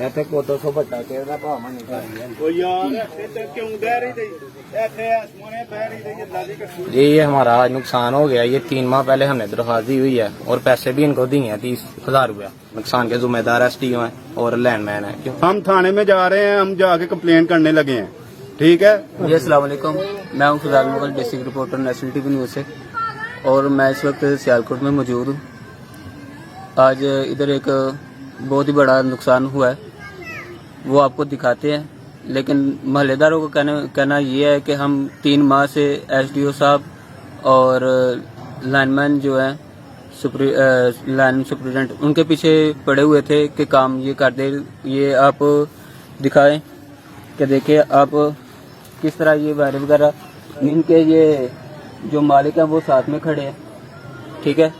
ਇੱਥੇ ਕੋਤੋ ਸੋ ਬੱਟਾ ਕਿਹੜਾ ਭਾਵਾਂ ਨਹੀਂ ਕਰੀ ਉਹ ਯਾਰ ਇੱਥੇ क्यों दे रही थी ऐसे आसमाने बह रही थी अल्लाह की कसम। ये हमारा आज नुकसान हो गया। ये 3 माह पहले हमने दरख्वास्त दी हुई है और पैसे भी इनको दिए हैं 30,000 रुपया। नुकसान के जिम्मेदार SDO हैं और लैंडमैन है। क्यों हम थाने में जा रहे हैं, हम जाके कंप्लेन करने लगे हैं, ठीक है। जी अस्सलाम वालेकुम, मैं हूँ Fizal Mughal, district reporter national TV news से, और मैं इस वक्त सियालकोट में मौजूद हूँ। आज इधर एक बहुत ही बड़ा नुकसान हुआ है, वो आपको दिखाते हैं। लेकिन महल्लेदारों का कहना ये है कि हम 3 माह से SDO साहब और लाइनमैन जो है लाइन सुपरिटेंडेंट उनके पीछे पड़े हुए थे कि काम ये कर दे। ये आप दिखाएं कि देखिए आप किस तरह ये वायर वगैरह इनके ये जो मालिक हैं वो साथ में खड़े हैं, ठीक है।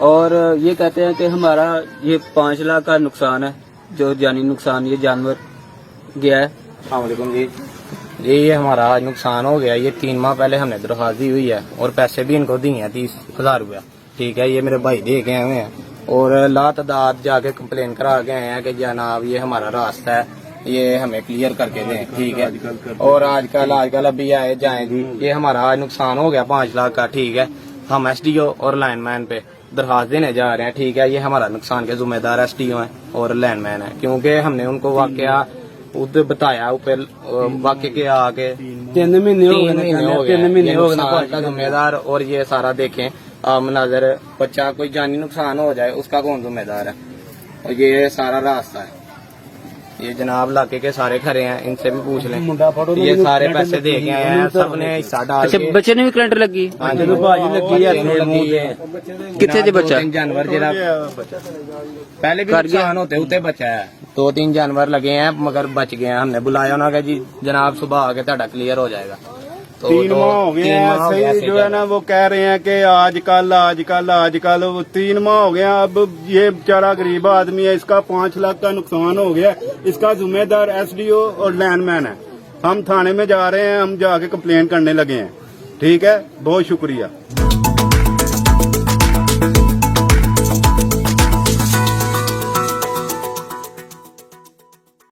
और ये कहते हैं कि हमारा ये 5 लाख का नुकसान है, जो जानी नुकसान, ये जानवर गया है। अस्सलाम वालेकुम जी। ये हमारा आज नुकसान हो गया। ये 3 माह पहले हमने दरख्वास्त दी हुई है और पैसे भी इनको दिए हैं 30,000 रुपया, ठीक है। ये मेरे भाई दे के आए हुए हैं और लातदाद जाके कंप्लेन करा के आए हैं कि जनाब ये हमारा रास्ता है, ये हमें क्लियर करके दें, ठीक है। और आजकल अभी आए जाएं जी। ये हमारा आज नुकसान हो गया 5 लाख का, ठीक है। हम SDO और लाइनमैन पे दरखास्त देने जा रहे हैं, ठीक है। ये हमारा नुकसान के जिम्मेदार SDO हैं और लैंडमैन है, क्योंकि हमने उनको वाकया उधर बताया ऊपर वाकई के आगे 3 महीने हो गए का जिम्मेदार। और ये सारा देखें मनाजर, बच्चा कोई जानी नुकसान हो जाए उसका कौन जिम्मेदार है। और ये सारा रास्ता है, ये जनाब इलाके के सारे खड़े हैं, इनसे भी पूछ लें। ये सारे पैसे दे के आए हैं, सबने हिस्सा डाल के। बच्चे ने भी करंट लगी? हाँ जी, लगी है। कितने जी बच्चा? जानवर जरा पहले भी नुकसान होते होते बचा है। 2-3 जानवर लगे हैं मगर बच गए हैं। हमने बुलाया उन्होंने जी जनाब सुबह आके ਤੁਹਾਡਾ क्लियर हो जाएगा। तो 3 माह हो गए हैं, सही जो है ना वो कह रहे हैं कि आजकल वो 3 माह हो गया। अब ये बेचारा गरीब आदमी है, इसका 5 लाख का नुकसान हो गया। इसका जिम्मेदार SDO और लैंडमैन है। हम थाने में जा रहे हैं, हम जाके कंप्लेन करने लगे हैं, ठीक है। बहुत शुक्रिया।